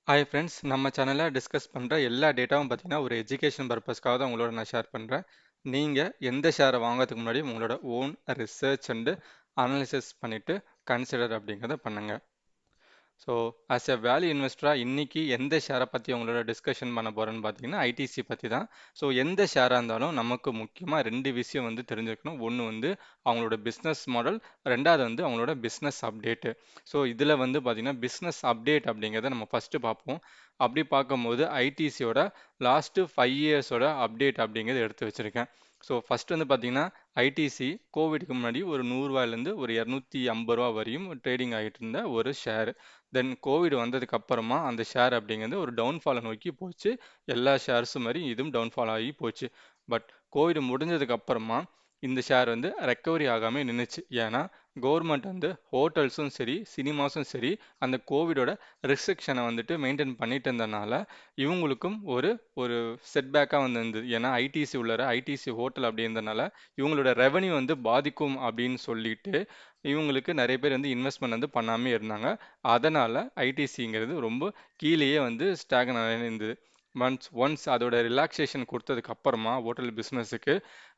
Hi friends, நம்ம சேனலில் discuss பண்ணுற எல்லா டேட்டாவும் பார்த்தீங்கன்னா ஒரு எஜுகேஷன் பர்பஸ்க்காக தான் உங்களோட நான் ஷேர் பண்ணுறேன். நீங்கள் எந்த ஷேரை வாங்குறதுக்கு முன்னாடி உங்களோட ஓன் ரிசர்ச் அண்டு அனாலிசிஸ் பண்ணிவிட்டு கன்சிடர் அப்படிங்கிறத பண்ணுங்கள். ஸோ ஆஸ் எ வேல்யூ இன்வெஸ்டராக இன்றைக்கி எந்த ஷேரை பற்றி உங்களோட டிஸ்கஷன் பண்ண போகிறேன்னு பார்த்தீங்கன்னா ஐடிசி பற்றி தான். ஸோ எந்த ஷேராக இருந்தாலும் நமக்கு முக்கியமாக ரெண்டு விஷயம் வந்து தெரிஞ்சுக்கணும். ஒன்று வந்து அவங்களோட பிஸ்னஸ் மாடல், ரெண்டாவது வந்து அவங்களோட பிஸ்னஸ் அப்டேட்டு. ஸோ இதில் வந்து பார்த்திங்கன்னா பிஸ்னஸ் அப்டேட் அப்படிங்கிறத நம்ம ஃபஸ்ட்டு பார்ப்போம். அப்படி பார்க்கும்போது ஐடிசியோட லாஸ்ட்டு 5 இயர்ஸோட அப்டேட் அப்படிங்கிறத எடுத்து வச்சுருக்கேன். ஸோ ஃபஸ்ட்டு வந்து பார்த்திங்கன்னா ஐடிசி கோவிடுக்கு முன்னாடி ஒரு 100 ரூபாயிலேருந்து ஒரு 250 ரூபா வரையும் ட்ரேடிங் ஆகிட்டு இருந்த ஒரு ஷேர். தென் கோவிட் வந்ததுக்கு அப்புறமா அந்த ஷேர் அப்படிங்கிறது ஒரு டவுன்ஃபாலை நோக்கி போச்சு. எல்லா ஷேர்ஸும் மாதிரி இதுவும் டவுன்ஃபால் ஆகி போச்சு. பட் கோவிட் முடிஞ்சதுக்கு அப்புறமா இந்த ஷேர் வந்து ரெக்கவரி ஆகாமல் நின்றுச்சு. ஏன்னா கவர்மெண்ட் வந்து ஹோட்டல்ஸும் சரி சினிமாஸும் சரி அந்த கோவிடோட ரெஸ்ட்ரிக்ஷனை வந்துட்டு மெயின்டைன் பண்ணிட்டு இருந்தனால இவங்களுக்கும் ஒரு ஒரு செட்பேக்காக வந்து இருந்தது. ஏன்னா ஐடிசி உள்ளார ஐடிசி ஹோட்டல் அப்படி இருந்தனால இவங்களோட ரெவன்யூ வந்து பாதிக்கும் அப்படின்னு சொல்லிட்டு இவங்களுக்கு நிறைய பேர் வந்து இன்வெஸ்ட்மெண்ட் வந்து பண்ணாமே இருந்தாங்க. அதனால் ஐடிசிங்கிறது ரொம்ப கீழேயே வந்து ஸ்டாகன் இருந்தது. ஒன்ஸ் அதோட ரிலாக்ஸேஷன் கொடுத்ததுக்கு அப்புறமா ஹோட்டல் பிஸ்னஸுக்கு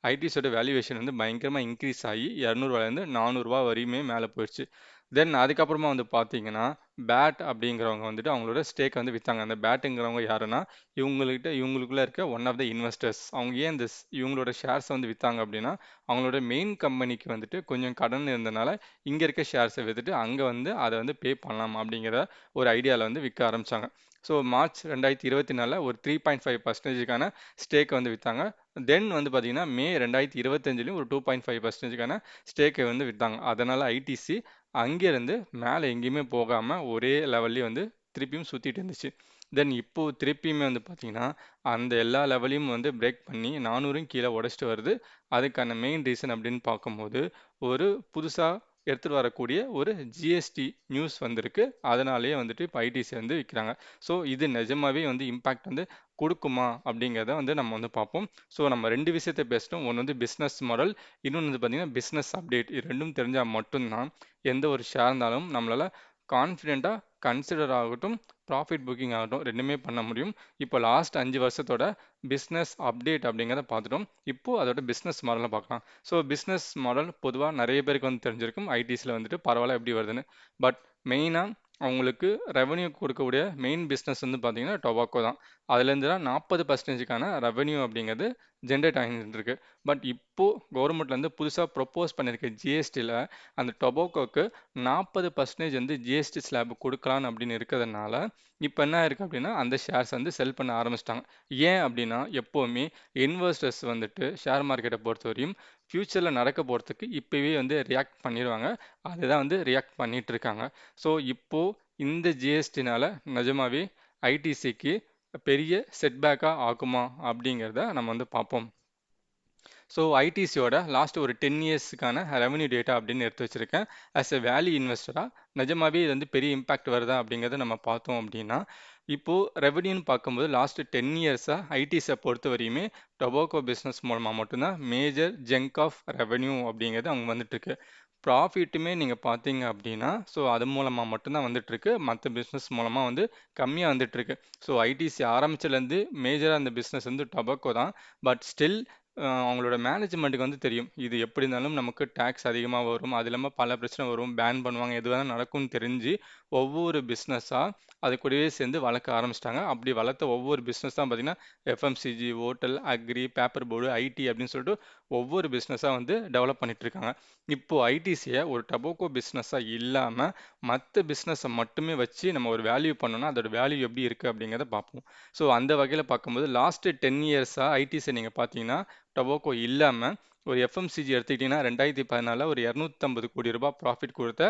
ஐடிஸோட வேல்யூவேஷன் வந்து பயங்கரமாக இன்க்ரீஸ் ஆகி 200 400 வரையுமே மேலே போயிடுச்சு. தென் அதுக்கப்புறமா வந்து பார்த்தீங்கன்னா பேட் அப்படிங்கிறவங்க வந்துட்டு அவங்களோட ஸ்டேக் வந்து விற்றாங்க. அந்த பேட்டுங்கிறவங்க யாருன்னா இவங்களுக்குள்ள இருக்க ஒன் ஆஃப் த இன்வெஸ்டர்ஸ். அவங்க ஏன் இவங்களோட ஷேர்ஸை வந்து விற்றாங்க அப்படின்னா அவங்களோட மெயின் கம்பெனிக்கு வந்துட்டு கொஞ்சம் கடன் இருந்தனால இங்கே இருக்க ஷேர்ஸை விற்றுட்டு அங்கே வந்து அதை வந்து பே பண்ணலாம் அப்படிங்கிற ஒரு ஐடியாவில் வந்து விற்க ஆரம்பித்தாங்க. ஸோ மார்ச் 2024 ஒரு 3.5%க்கான ஸ்டேக்கை வந்து விற்றாங்க. தென் வந்து பார்த்தீங்கன்னா மே 2025 ஒரு 2.5%க்கான ஸ்டேக்கை வந்து விற்றாங்க. அதனால் ஐடிசி அங்கேருந்து மேலே எங்கேயுமே போகாமல் ஒரே லெவல்லையும் வந்து திருப்பியும் சுற்றிட்டு இருந்துச்சு. தென் இப்போது திருப்பியுமே வந்து பார்த்தீங்கன்னா அந்த எல்லா லெவலையும் வந்து பிரேக் பண்ணி 400 கீழே உடச்சிட்டு வருது. அதுக்கான மெயின் ரீசன் அப்படின்னு பார்க்கும்போது ஒரு புதுசாக எடுத்துகிட்டு வரக்கூடிய ஒரு ஜிஎஸ்டி நியூஸ் வந்திருக்கு. அதனாலேயே வந்துட்டு இப்போ ஐடிசி வந்து விற்கிறாங்க. ஸோ இது நிஜமாவே வந்து இம்பேக்ட் வந்து கொடுக்குமா அப்படிங்கிறத வந்து நம்ம வந்து பார்ப்போம். ஸோ நம்ம ரெண்டு விஷயத்தை பேசிட்டோம். ஒன்று வந்து பிஸ்னஸ் மாடல், இன்னொன்று வந்து பார்த்தீங்கன்னா பிஸ்னஸ் அப்டேட். இது ரெண்டும் தெரிஞ்சால் மட்டும்தான் எந்த ஒரு ஷேர் இருந்தாலும் நம்மளால் கான்ஃபிடெண்ட்டாக கன்சிடர் ஆகட்டும், ப்ராஃபிட் புக்கிங் ஆகட்டும் ரெண்டுமே பண்ண முடியும். இப்போ லாஸ்ட் 5 வருஷத்தோட பிஸ்னஸ் அப்டேட் அப்படிங்கிறத பார்த்துட்டோம். இப்போது அதோட பிஸ்னஸ் மாடலை பார்க்கலாம். ஸோ பிஸ்னஸ் மாடல் பொதுவாக நிறைய பேருக்கு வந்து தெரிஞ்சிருக்கும். ஐடிஸில் வந்துட்டு பரவாயில்ல எப்படி வருதுன்னு. பட் மெயினாக அவங்களுக்கு ரெவன்யூ கொடுக்கக்கூடிய மெயின் பிஸ்னஸ் வந்து பார்த்தீங்கன்னா டொபாக்கோ தான். அதுலேருந்து தான் 40%க்கான ரெவன்யூ அப்படிங்கிறது ஜென்ரேட் ஆகிட்டு இருக்கு. பட் இப்போது கவர்மெண்ட்லேருந்து புதுசாக ப்ரொப்போஸ் பண்ணியிருக்க ஜிஎஸ்டியில் அந்த டொபாக்கோக்கு 40% வந்து ஜிஎஸ்டி ஸ்லாப் கொடுக்கலான்னு அப்படின்னு இருக்கிறதுனால இப்போ என்ன இருக்குது அப்படின்னா அந்த ஷேர்ஸ் வந்து செல் பண்ண ஆரம்பிச்சிட்டாங்க. ஏன் அப்படின்னா எப்போவுமே இன்வெஸ்டர்ஸ் வந்துட்டு ஷேர் மார்க்கெட்டை பொறுத்தவரையும் ஃப்யூச்சரில் நடக்க போகிறதுக்கு இப்போவே வந்து ரியாக்ட் பண்ணிடுவாங்க. அதுதான் வந்து ரியாக்ட் பண்ணிட்டு இருக்காங்க. ஸோ இப்போது இந்த ஜிஎஸ்டினால் நிஜமாவே ஐடிசிக்கு பெரிய செட்பேக்காக ஆகுமா அப்படிங்கிறத நம்ம வந்து பார்ப்போம். ஸோ ஐடிசியோட லாஸ்ட் ஒரு 10 இயர்ஸ்க்கான ரெவன்யூ டேட்டா அப்படின்னு எடுத்து வச்சுருக்கேன். ஆஸ் எ வேல்யூ இன்வெஸ்டராக நிஜமாவே இது வந்து பெரிய இம்பாக்ட் வருதா அப்படிங்கிறத நம்ம பார்த்தோம் அப்படின்னா இப்போது ரெவன்யூன்னு பார்க்கும்போது லாஸ்ட் 10 இயர்ஸாக ஐடிஸை பொறுத்த வரையுமே டொபாக்கோ பிஸ்னஸ் மூலமாக மட்டும்தான் மேஜர் ஜங்க் ஆஃப் ரெவன்யூ அப்படிங்கிறது அவங்க வந்துட்டுருக்கு. ப்ராஃபிட்டுமே நீங்கள் பார்த்தீங்க அப்படின்னா ஸோ அது மூலமாக மட்டும்தான் வந்துட்டுருக்கு. மற்ற பிஸ்னஸ் மூலமாக வந்து கம்மியாக வந்துட்டுருக்கு. ஸோ ஐடிசி ஆரம்பிச்சதுலேருந்து மேஜராக அந்த பிஸ்னஸ் வந்து டொபாக்கோ தான். பட் ஸ்டில் அவங்களோட மேனேஜ்மெண்ட்டுக்கு வந்து தெரியும் இது எப்படி இருந்தாலும் நமக்கு டேக்ஸ் அதிகமாக வரும், அது இல்லாமல் பல பிரச்சனை வரும், பேன் பண்ணுவாங்க, எது வேணால் நடக்கும்னு தெரிஞ்சு ஒவ்வொரு பிஸ்னஸாக அது கூடவே சேர்ந்து வளர்க்க ஆரம்பிச்சிட்டாங்க. அப்படி வளர்த்த ஒவ்வொரு பிஸ்னஸ் தான் பார்த்தீங்கன்னா FMCG, hotel, agri, paper board, IT அப்படின்னு சொல்லிட்டு ஒவ்வொரு பிஸ்னஸாக வந்து டெவலப் பண்ணிட்டு இருக்காங்க. இப்போது ஐடிசியை ஒரு டொபாக்கோ பிஸ்னஸாக இல்லாமல் மற்ற பிஸ்னஸை மட்டுமே வச்சு நம்ம ஒரு வேல்யூ பண்ணோம்னா அதோட வேல்யூ எப்படி இருக்குது அப்படிங்கிறத பார்ப்போம். ஸோ அந்த வகையில் பார்க்கும்போது லாஸ்ட்டு 10 இயர்ஸாக ஐடிசியை நீங்கள் பார்த்தீங்கன்னா டொபாக்கோ இல்லாமல் ஒரு எஃப்எம்சிஜி எடுத்துக்கிட்டிங்கன்னா 2014 ஒரு 250 கோடி ரூபாய் ப்ராஃபிட் கொடுத்த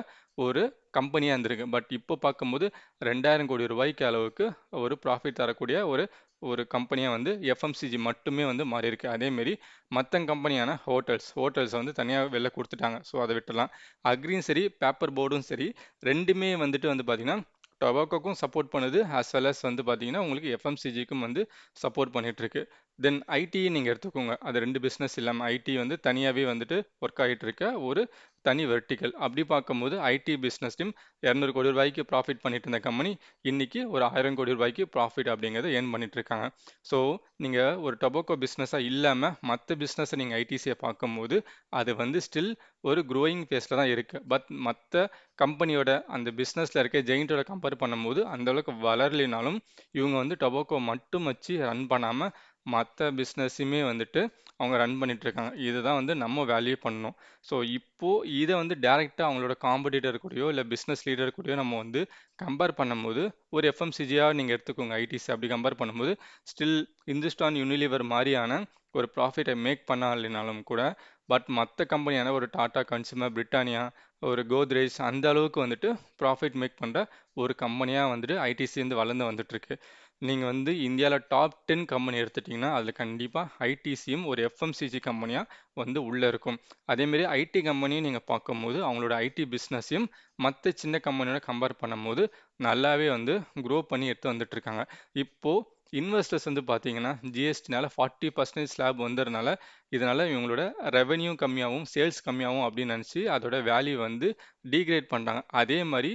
ஒரு கம்பெனியாக இருந்திருக்கு. பட் இப்போ பார்க்கும்போது 2000 கோடி ரூபாய்க்கு அளவுக்கு ஒரு ப்ராஃபிட் தரக்கூடிய ஒரு ஒரு கம்பெனியாக வந்து எஃப்எம்சிஜி மட்டுமே வந்து மாறி இருக்கு. அதேமாரி மற்ற கம்பெனியான ஹோட்டல்ஸ் வந்து தனியாக வெளில கொடுத்துட்டாங்க. ஸோ அதை விட்டுலாம். அக்ரியும் சரி பேப்பர் போர்டும் சரி ரெண்டுமே வந்துட்டு வந்து பார்த்தீங்கன்னா டொபாக்கோக்கும் சப்போர்ட் பண்ணுது ஆஸ் வெல் அஸ் வந்து பார்த்தீங்கன்னா உங்களுக்கு எஃப்எம்சிஜிக்கும் வந்து சப்போர்ட் பண்ணிட்டு இருக்கு. தென் ஐடி நீங்கள் எடுத்துக்கோங்க. அது ரெண்டு பிஸ்னஸ் இல்லாமல் ஐடி வந்து தனியாகவே வந்துட்டு ஒர்க் ஆகிட்டு இருக்க ஒரு தனி வெர்டிக்கல். அப்படி பார்க்கும்போது ஐடி பிஸ்னஸ்லையும் 200 கோடி ரூபாய்க்கு ப்ராஃபிட் பண்ணிட்டு இருந்த கம்பெனி இன்னைக்கு ஒரு 1000 கோடி ரூபாய்க்கு ப்ராஃபிட் அப்படிங்கிறத ஏர்ன் பண்ணிட்டு இருக்காங்க. ஸோ நீங்கள் ஒரு டொபாக்கோ பிஸ்னஸாக இல்லாமல் மற்ற பிஸ்னஸை நீங்கள் ஐடிசியை பார்க்கும்போது அது வந்து ஸ்டில் ஒரு க்ரோயிங் ஃபேஸில் தான் இருக்குது. பட் மற்ற கம்பெனியோட அந்த பிஸ்னஸில் இருக்க ஜெயிண்டோட கம்பேர் பண்ணும்போது அந்தளவுக்கு வளரலினாலும் இவங்க வந்து டொபாக்கோ மட்டும் வச்சு ரன் பண்ணாமல் மற்ற பிஸ்னஸுமே வந்துட்டு அவங்க ரன் பண்ணிட்டு இருக்காங்க. இதுதான் வந்து நம்ம வேல்யூ பண்ணணும். ஸோ இப்போது இதை வந்து டேரெக்டாக அவங்களோட காம்படிட்டர் கூடயோ இல்லை பிஸ்னஸ் லீடர் கூடயோ நம்ம வந்து கம்பேர் பண்ணும்போது ஒரு எஃப்எம்சிஜியாக நீங்கள் எடுத்துக்கோங்க ஐடிசி. அப்படி கம்பேர் பண்ணும்போது ஸ்டில் இந்துஸ்தான் யூனிலிவர் மாதிரியான ஒரு ப்ராஃபிட்டை மேக் பண்ணாலினாலும் கூட பட் மற்ற கம்பெனியான ஒரு டாடா கன்சூமர், பிரிட்டானியா, ஒரு கோத்ரேஜ் அந்த அளவுக்கு வந்துட்டு ப்ராஃபிட் மேக் பண்ணுற ஒரு கம்பெனியாக வந்துட்டு ஐடிசி வந்து வளர்ந்து வந்துட்டுருக்கு. நீங்கள் வந்து இந்தியாவில் டாப் 10 கம்பெனி எடுத்துட்டிங்கன்னா அதில் கண்டிப்பாக ஐடிசியும் ஒரு எஃப்எம்சிஜி கம்பெனியாக வந்து உள்ளே இருக்கும். அதேமாரி ஐடி கம்பெனியும் நீங்கள் பார்க்கும்போது அவங்களோட ஐடி பிஸ்னஸையும் மற்ற சின்ன கம்பெனியோட கம்பேர் பண்ணும்போது நல்லாவே வந்து க்ரோ பண்ணி எடுத்து வந்துட்டுருக்காங்க. இப்போது இன்வெஸ்டர்ஸ் வந்து பார்த்தீங்கன்னா ஜிஎஸ்டினால 40% ஸ்லாப் வந்ததுனால இதனால் இவங்களோட ரெவென்யூ கம்மியாகவும் சேல்ஸ் கம்மியாகவும் அப்படின்னு நினச்சி அதோட வேல்யூ வந்து டீக்ரேட் பண்ணுறாங்க. அதே மாதிரி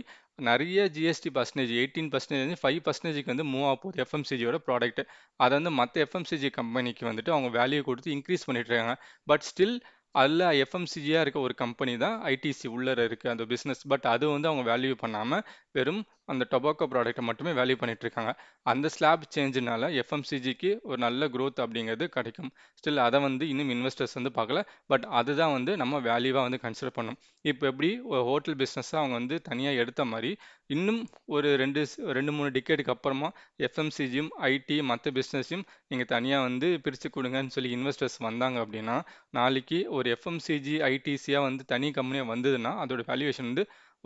நிறைய ஜிஎஸ்டி பர்சன்டேஜ் 18% 5%க்கு வந்து மூவ் ஆக போகுது எஃப்எம்சிஜியோட ப்ராடக்ட். அதை வந்து மற்ற எஃப்எம்சிஜி கம்பெனிக்கு வந்துட்டு அவங்க வேல்யூ கொடுத்து இன்க்ரீஸ் பண்ணிட்டு இருக்காங்க. பட் ஸ்டில் அதில் எஃப்எம்சிஜியாக இருக்க ஒரு கம்பெனி தான் ஐடிசி உள்ளே இருக்குது அந்த பிஸ்னஸ். பட் அது வந்து அவங்க வேல்யூ பண்ணாமல் வெறும் அந்த டொபாக்கோ ப்ராடக்ட்டை மட்டுமே வேல்யூ பண்ணிட்டு இருக்காங்க. அந்த ஸ்லாப் சேஞ்சுனால எஃப்எம்சிஜிக்கு ஒரு நல்ல க்ரோத் அப்படிங்கிறது கிடைக்கும். ஸ்டில் அதை வந்து இன்னும் இன்வெஸ்டர்ஸ் வந்து பார்க்கல. பட் அதுதான் வந்து நம்ம வேல்யூவாக வந்து கன்சிடர் பண்ணணும். இப்போ எப்படி ஒரு ஹோட்டல் பிஸ்னஸாக அவங்க வந்து தனியாக எடுத்த மாதிரி இன்னும் ஒரு 2-3 டிகேடுக்கு அப்புறமா எஃப்எம்சிஜியும் ஐடி மற்ற பிஸ்னஸையும் நீங்கள் தனியாக வந்து பிரித்து கொடுங்கன்னு சொல்லி இன்வெஸ்டர்ஸ் வந்தாங்க அப்படின்னா நாளைக்கு ஒரு எஃப்எம்சிஜி ஐடிசியாக வந்து தனி கம்பெனியாக வந்ததுன்னா அதோட வேல்யூவேஷன் வந்து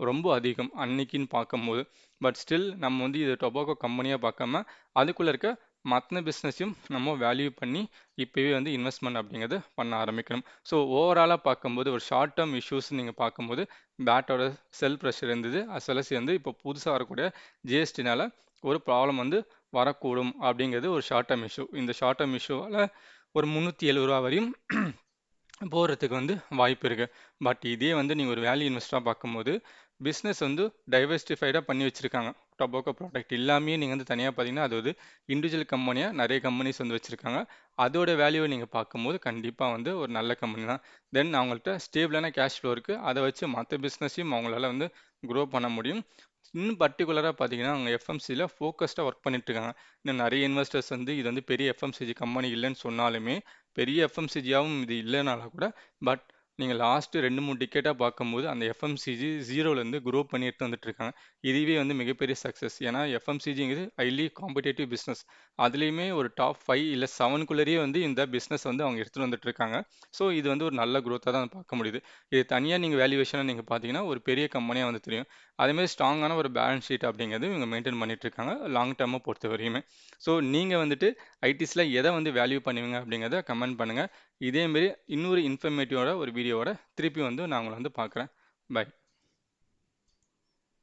ரொம்ப அதிகம் அன்னைக்குன்னு பார்க்கும்போது. பட் ஸ்டில் நம்ம வந்து இது டொபாக்கோ கம்பெனியாக பார்க்காம அதுக்குள்ளே இருக்க மற்ற பிஸ்னஸையும் நம்ம வேல்யூ பண்ணி இப்போவே வந்து இன்வெஸ்ட்மெண்ட் அப்படிங்கிறது பண்ண ஆரம்பிக்கணும். ஸோ ஓவராலாக பார்க்கும்போது ஒரு ஷார்ட் டேர்ம் இஷ்யூஸ் நீங்கள் பார்க்கும்போது பேட்டோட செல் ப்ரெஷர் இருந்தது அசலசி வந்து இப்போ புதுசாக வரக்கூடிய ஜிஎஸ்டினால ஒரு ப்ராப்ளம் வந்து வரக்கூடும் அப்படிங்கிறது ஒரு ஷார்ட் டேர்ம் இஷ்யூ. இந்த ஷார்ட் டேர்ம் இஷ்யூவால் ஒரு 370 ரூபா வரையும் போகிறதுக்கு வந்து வாய்ப்பு இருக்குது. பட் இதே வந்து நீங்கள் ஒரு வேல்யூ இன்வெஸ்டராக பார்க்கும்போது பிஸ்னஸ் வந்து டைவர்சிஃபைடாக பண்ணி வச்சுருக்காங்க. டொபாக்கோ ப்ராடக்ட் இல்லாமே நீங்கள் வந்து தனியாக பார்த்தீங்கன்னா அது வந்து இண்டிவிஜுவல் கம்பெனியாக நிறைய கம்பெனிஸ் வந்து வச்சுருக்காங்க. அதோட வேல்யூவை நீங்கள் பார்க்கும்போது கண்டிப்பாக வந்து ஒரு நல்ல கம்பெனி தான். தென் அவங்கள்ட்ட ஸ்டேபிளான கேஷ் ஃப்ளோ இருக்குது. அதை வச்சு மற்ற பிஸ்னஸையும் அவங்களால வந்து க்ரோ பண்ண முடியும். இன்னும் பர்டிகுலராக பார்த்தீங்கன்னா அவங்க எஃப்எம்சியில் ஃபோக்கஸ்டாக ஒர்க் பண்ணிட்டு இருக்காங்க. இன்னும் நிறைய இன்வெஸ்டர்ஸ் வந்து இது வந்து பெரிய எஃப்எம்சிஜி கம்பெனி இல்லைன்னு சொன்னாலுமே பெரிய எஃப்எம்சிஜியாகவும் இது இல்லைனாலும் கூட பட் நீங்கள் லாஸ்ட்டு 2-3 டிக்கெட்டாக பார்க்கும்போது அந்த எஃப்எம்சிஜி ஜீரோலேருந்து க்ரோ பண்ணி எடுத்து வந்துட்டு இருக்காங்க. இதுவே வந்து மிகப்பெரிய சக்ஸஸ். ஏன்னா எஃப்எம்சிஜிங்கிறது ஹைலி காம்படேட்டிவ் பிஸ்னஸ். அதுலேயுமே ஒரு டாப் 5 இல்லை 7க்குள்ளேயே வந்து இந்த பிஸ்னஸ் வந்து அவங்க எடுத்துகிட்டு வந்துட்டு இருக்காங்க. ஸோ இது வந்து ஒரு நல்ல க்ரோத்தாக தான் பார்க்க முடியுது. இது தனியாக நீங்கள் வேல்யூவேஷனாக நீங்கள் பார்த்தீங்கன்னா ஒரு பெரிய கம்பெனியாக வந்து தெரியும். அதேமாதிரி ஸ்ட்ராங்கான ஒரு பேலன்ஸ் ஷீட் அப்படிங்கிறது இவங்க மெயின்டைன் பண்ணிட்டு இருக்காங்க லாங் டேர்மை பொறுத்த வரையுமே. ஸோ நீங்கள் வந்துட்டு ஐடிஸில் எதை வந்து வேல்யூ பண்ணுவீங்க அப்படிங்கிறத கமெண்ட் பண்ணுங்கள். இதேமாரி இன்னொரு இன்ஃபர்மேட்டிவோட ஒரு வீடியோவோட திருப்பி வந்து நான் உங்களை வந்து பார்க்குறேன். பை.